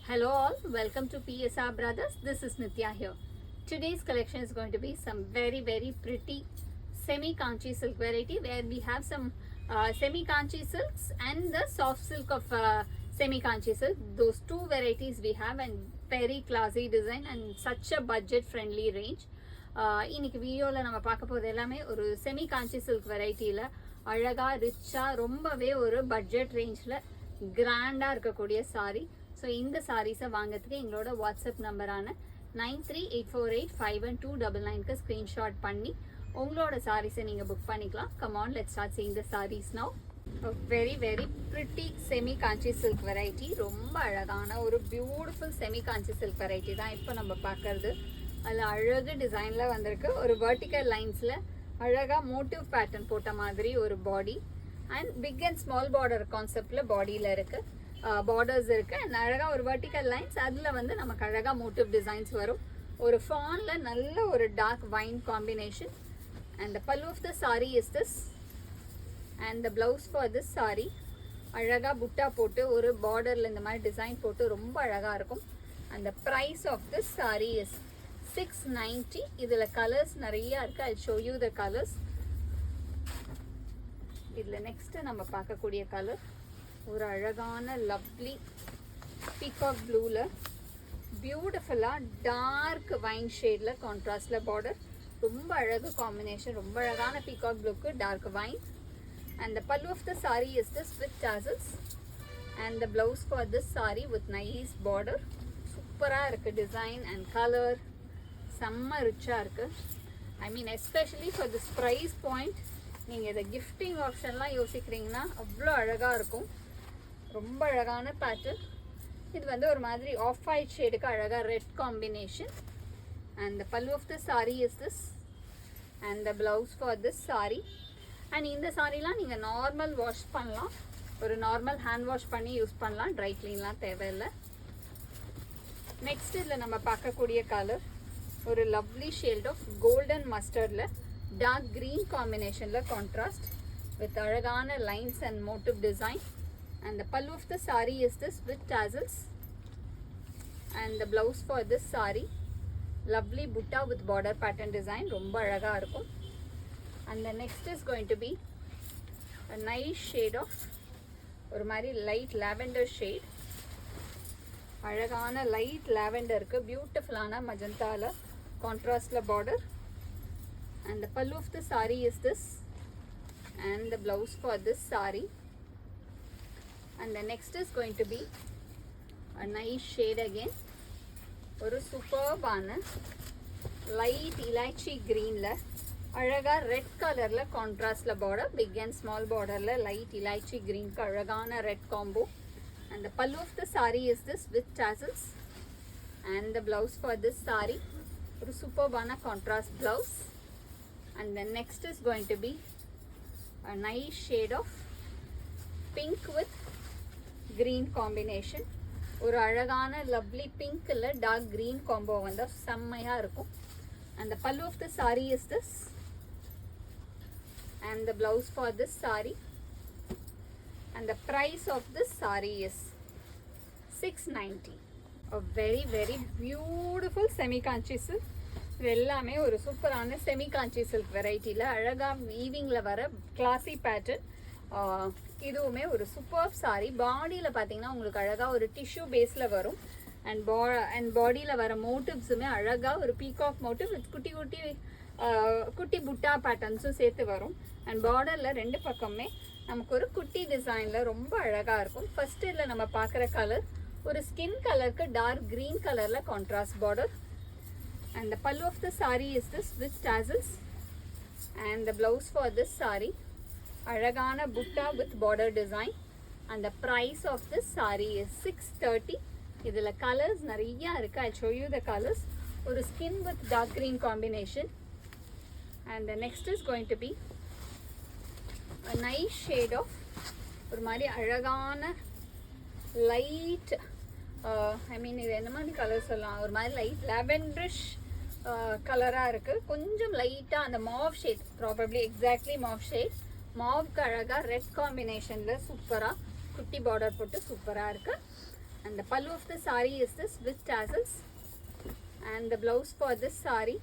Hello all, welcome to PSR Brothers. This is Nitya here. Today's collection is going to be some very pretty semi-kanchi silk variety where we have some semi-kanchi silks and the soft silk of semi-kanchi silk. Those two varieties we have and very classy design and such a budget friendly range. இன்னைக்கு வீடியோவில் நம்ம பார்க்க போகிறது எல்லாமே ஒரு semi Kanchi silk வெரைட்டியில் அழகாக ரிச்சாக ரொம்பவே ஒரு பட்ஜெட் ரேஞ்சில் கிராண்டாக இருக்கக்கூடிய சாரீ. ஸோ இந்த சாரீஸை வாங்கிறதுக்கு எங்களோட வாட்ஸ்அப் நம்பரான 9384851299க்கு ஸ்க்ரீன்ஷாட் பண்ணி உங்களோட சாரீஸை நீங்கள் புக் பண்ணிக்கலாம். Come on, let's start seeing the saris now. Very pretty semi Kanchi silk variety, ரொம்ப அழகான ஒரு beautiful semi Kanchi silk variety தான் இப்போ நம்ம பார்க்கறது. அதில் அழகு டிசைனில் வந்திருக்கு. ஒரு வெர்டிக்கல் லைன்ஸில் அழகாக மோட்டிவ் பேட்டர்ன் போட்ட மாதிரி ஒரு body and big and small border கான்செப்டில் பாடியில் இருக்குது, பார்டர்ஸ் இருக்குது அண்ட் அழகாக ஒரு வெர்டிக்கல் லைன்ஸ். அதில் வந்து நமக்கு அழகாக மோட்டிவ் டிசைன்ஸ் வரும். ஒரு ஃபானில் நல்ல ஒரு dark wine combination and the pallu of the sari is this and the blouse for this sari அழகாக புட்டா போட்டு ஒரு பார்டரில் இந்த மாதிரி டிசைன் போட்டு ரொம்ப அழகாக இருக்கும். And the price of this sari is 690. இதில் கலர்ஸ் நிறையா இருக்குது. I show you the colours. இதில் நெக்ஸ்ட்டு நம்ம பார்க்கக்கூடிய கலர் ஒரு அழகான லவ்லி பீகாக் ப்ளூவில் பியூட்டிஃபுல்லாக டார்க் வைன் ஷேடில் கான்ட்ராஸ்டில் பார்டர், ரொம்ப அழகு காம்பினேஷன், ரொம்ப அழகான பீகாக் ப்ளூக்கு dark wine. And the pallu of the sari is this with tassels and the blouse for this sari with nice border. சூப்பராக இருக்குது டிசைன் அண்ட் கலர், செம்ம ரிச்சாக இருக்குது. I mean especially for this price point நீங்கள் இதை கிஃப்டிங் ஆப்ஷன்லாம் யோசிக்கிறீங்கன்னா அவ்வளோ அழகாக இருக்கும். ரொம்ப அழகான பேட்டர்ன். இது வந்து ஒரு மாதிரி ஆஃப் ஒயிட் ஷேடுக்கு அழகாக red combination. And the pallu of the sari is this and the blouse for this sari. And இந்த சாரீலாம் நீங்கள் நார்மல் வாஷ் பண்ணலாம், ஒரு நார்மல் ஹேண்ட் வாஷ் பண்ணி யூஸ் பண்ணலாம், ட்ரை க்ளீன்லாம் தேவையில்லை. நெக்ஸ்ட் இதில் நம்ம பார்க்கக்கூடிய கலர் ஒரு லவ்லி ஷேட் ஆஃப் கோல்டன் மஸ்டர்டில் டார்க் க்ரீன் காம்பினேஷனில் கான்ட்ராஸ்ட் வித் அழகான lines and motif design. And the pallu of the sari is this with tassels and the blouse for this sari lovely புட்டா வித் பார்டர் பேட்டர்ன் டிசைன், ரொம்ப அழகாக இருக்கும். And the next is going to be a nice shade of ஒரு மாதிரி light lavender shade, அழகான light லாவெண்டருக்கு பியூட்டிஃபுல்லான மஜந்தாவில் கான்ட்ராஸ்டில் border. And the pallu of the sari is this and the blouse for this sari. And the next is going to be a nice shade again, ஒரு சூப்பர்பான light இலாய்ச்சி க்ரீனில் அழகாக ரெட் கலரில் கான்ட்ராஸ்டில் பார்டர், பிக் அண்ட் ஸ்மால் பார்டரில் லைட் இலாய்ச்சி க்ரீனுக்கு அழகான red combo. And the pallu of the saree is this with tassels and the blouse for this saree ஒரு superbana contrast blouse. And the next is going to be a nice shade of pink with green combination. ஒரு அழகான lovely pink இல்ல dark green combo வந்தா செம்மையா இருக்கும். And the pallu of the saree is this and the blouse for this saree. And the price of this saree is 690. A very beautiful semi kanchi silk. இது எல்லாமே ஒரு சூப்பரான semi Kanchi silk வெரைட்டியில் அழகாக வீவிங்கில் வர கிளாசி pattern. இதுவுமே ஒரு சூப்பர் சாரீ. பாடியில் பார்த்தீங்கன்னா உங்களுக்கு அழகாக ஒரு டிஷ்யூ பேஸில் வரும் அண்ட் பாடியில் வர மோட்டிவ்ஸுமே அழகாக ஒரு பீகாக் மோட்டிவ் வித் குட்டி புட்டா பேட்டர்ன்ஸும் சேர்த்து வரும். அண்ட் பார்டரில் ரெண்டு பக்கமே நமக்கு ஒரு குட்டி டிசைனில் ரொம்ப அழகாக இருக்கும். ஃபஸ்ட்டு இதில் நம்ம பார்க்குற கலர் ஒரு ஸ்கின் கலருக்கு டார்க் க்ரீன் கலரில் contrast border. And the pallu of the sari is this with tassels and the blouse for this sari அழகான butta with border design. And the price of this sari is 630. இதில் கலர்ஸ் நிறையா இருக்குது. I show you the colours. ஒரு skin with dark green combination. And the next is going to be a nice shade of ஒரு மாதிரி அழகான light ஐ மீன் இது என்ன மாதிரி கலர் சொல்லலாம், ஒரு மாதிரி லைட் லாவெண்டரிஷ் கலராக இருக்குது. கொஞ்சம் லைட்டாக அந்த Mau shade, probably exactly Mau shade, மாவுக்கு அழகாக ரெட் காம்பினேஷனில் சூப்பராக குட்டி பார்டர் போட்டு சூப்பராக இருக்குது. And the pallu of the saree is this with tassels. And the blouse for this saree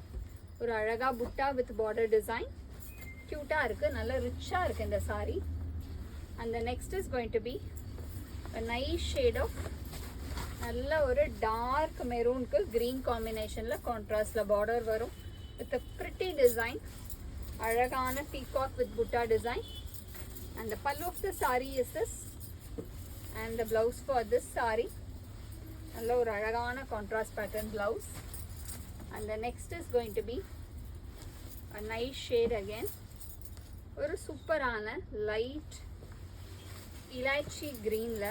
ஒரு அழகா புட்டா with border design. Cute-ஆ இருக்கு, நல்ல ரிச்சா இருக்கு இந்த saree. And the next is going to be a nice shade of நல்ல ஒரு dark maroon-க்கு green combination-ல contrast-ல border வரும் with a pretty design. அழகான peacock with butta design. And the pallu of the saree is this. And the blouse for this saree நல்ல ஒரு அழகான contrast pattern blouse. And the next is going to be a nice shade again. ஒரு சூப்பரான light இலாய்ச்சி greenல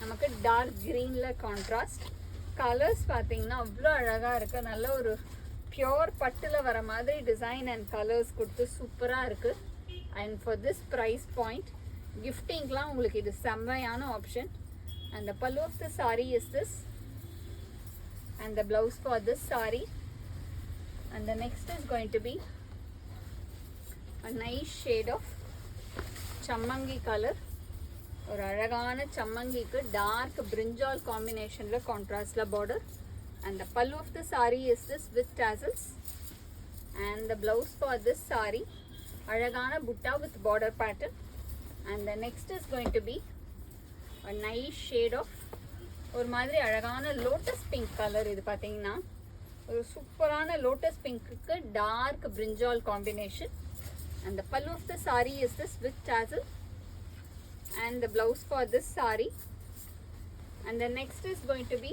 நமக்கு dark greenல contrast. Colours பார்த்தீங்கன்னா அவ்வளோ அழகா இருக்கு. நல்ல ஒரு பியோர் பட்டுல வர மாதிரி டிசைன் அண்ட் கலர்ஸ் கொடுத்து சூப்பராக இருக்கு. And for this price point கிஃப்டிங்லாம் உங்களுக்கு இது செம்மையான option. And the pallu of the sari is this. And the blouse for this sari. And the next is going to be a nice shade of சம்மங்கி colour. ஒரு அழகான சம்மங்கிக்கு டார்க் பிரிஞ்சால் காம்பினேஷனில் கான்ட்ராஸ்டில் border. And the pallu of the saree is this with tassels. And the blouse for this saree அழகான butta with border pattern. And the next is going to be a nice shade of ஒரு மாதிரி அழகான lotus pink color. இது பார்த்தீங்கன்னா ஒரு சூப்பரான lotus pinkக்கு dark brinjal combination. And the pallu of the saree is this with tassel. And the blouse for this saree. And the next is going to be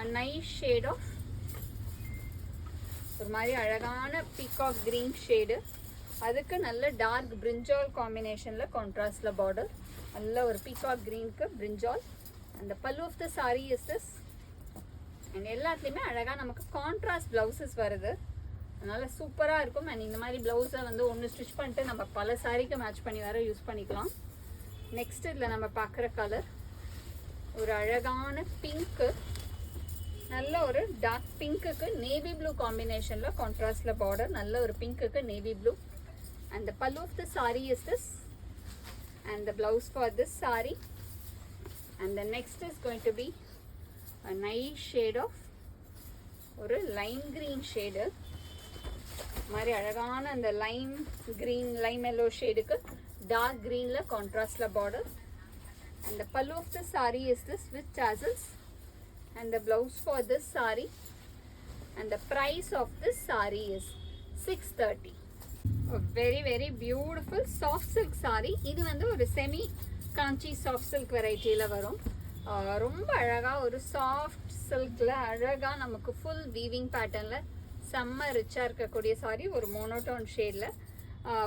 a nice shade of ஒரு மாதிரி அழகான peacock green shade. அதுக்கு நல்ல dark brinjal காம்பினேஷனில் கான்ட்ராஸ்டில் border. நல்ல ஒரு peacock க்ரீனுக்கு பிரிஞ்சால். அந்த pallu of the sari is this. And எல்லாத்துலேயுமே அழகாக நமக்கு கான்ட்ராஸ்ட் ப்ளவுசஸ் வருது. அதனால் சூப்பராக இருக்கும். அண்ட் இந்த மாதிரி ப்ளவுஸை வந்து ஒன்று ஸ்டிச் பண்ணிட்டு நம்ம பல சாரீக்கு மேட்ச் பண்ணி வர யூஸ் பண்ணிக்கலாம். நெக்ஸ்ட் இதில் நம்ம பார்க்குற கலர் ஒரு அழகான பிங்க்கு. நல்ல ஒரு டார்க் பிங்க்குக்கு நேவி ப்ளூ காம்பினேஷனில் கான்ட்ராஸ்டில் பார்டர். நல்ல ஒரு பிங்க்குக்கு navy blue. And the pallu of the sari is this. And the blouse for this sari. And the next is going to be a nice shade of ஒரு லைம் க்ரீன் ஷேடு. மாதிரி அழகான அந்த lime green lime yellow ஷேடுக்கு dark க்ரீனில் கான்ட்ராஸ்டில் border. And the pallu of the sari is this with tassels. And the blouse for this saree. And the price of this saree is 630. A very very beautiful soft silk saree. இது வந்து ஒரு semi காஞ்சி soft silk வெரைட்டியில் வரும். ரொம்ப அழகாக ஒரு soft சில்கில் அழகாக நமக்கு full weaving பேட்டர்னில் செம்ம ரிச்சாக இருக்கக்கூடிய சாரீ. ஒரு மோனோட்டோன் ஷேடில்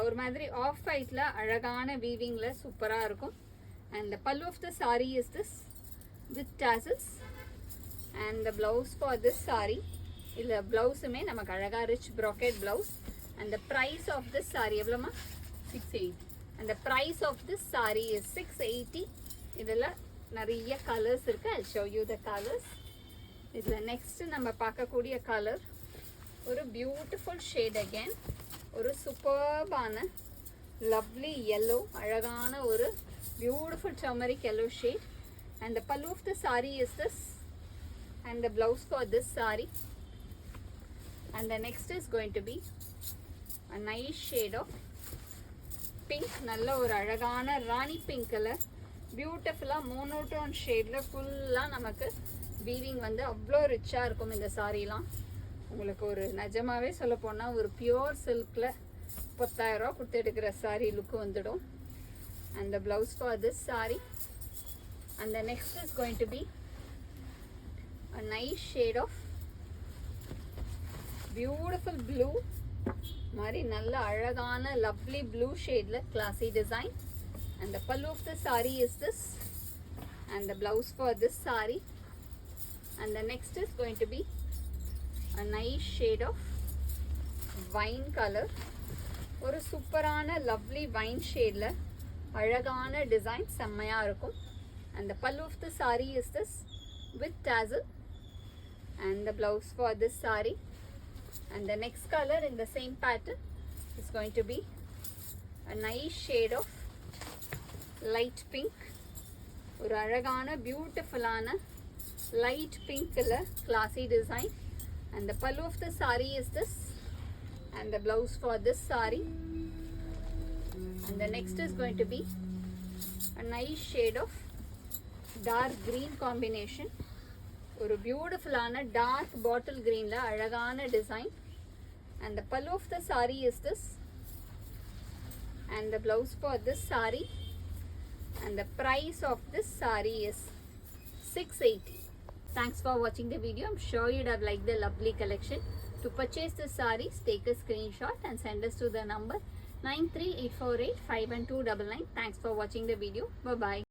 ஒரு மாதிரி ஆஃப் ஒயிட்டில் அழகான வீவிங்கில் சூப்பராக இருக்கும். And the pallu of the saree is this with tassels. And the blouse for this saree. இல்ல ப்ளவுஸுமே நமக்கு அழகா rich brocade blouse. And the price of this saree எவ்வளோமா? 680. And the price of this saree is 680. இதில் நிறைய colours இருக்கு. I'll show you the colors. இதில் next நம்ம பார்க்கக்கூடிய colour ஒரு பியூட்டிஃபுல் ஷேட் அகேன். ஒரு சூப்பர்பான லவ்லி yellow. அழகான ஒரு beautiful turmeric yellow shade. And the pallu of the saree is this. And the blouse for this saree. And the next is going to be a nice shade of pink. நல்ல ஒரு அழகான ராணி pink colour. பியூட்டிஃபுல்லாக monotone ஷேடில் ஃபுல்லாக நமக்கு weaving வந்து அவ்வளோ ரிச்சாக இருக்கும் இந்த சாரீலாம். உங்களுக்கு ஒரு நிஜமாகவே சொல்ல போனால் ஒரு பியோர் சில்கில் 10,000 ரூபா கொடுத்து எடுக்கிற சாரீ லுக்கு வந்துடும். And the blouse for this saree. And the next is going to be a nice shade of beautiful blue. மாதிரி நல்ல அழகான lovely blue shadeல classy design. And the pallu of the saree is this. And the blouse for this saree. And the next is going to be a nice shade of wine color. ஒரு சூப்பரான lovely wine shadeல அழகான design செம்மையா இருக்கும். And the pallu of the saree is this with tassel. And the blouse for this saree. And the next color in the same pattern is going to be a nice shade of light pink. ஒரு அழகான பியூட்டிஃபுல்லான light pink colour classy design. And the pallu of the saree is this, and the blouse for this saree. And the next is going to be a nice shade of dark green combination. ஒரு பியூட்டிஃபுல்லான dark பாட்டில் greenல அழகான design. And the pallu of the saree is this, and the blouse for this saree. And the price of this saree is 680. Thanks for watching the video. I'm sure you'd have liked the lovely collection. To purchase the sarees, take a screenshot and send us to the number 938485129. Thanks for watching the video. Bye bye.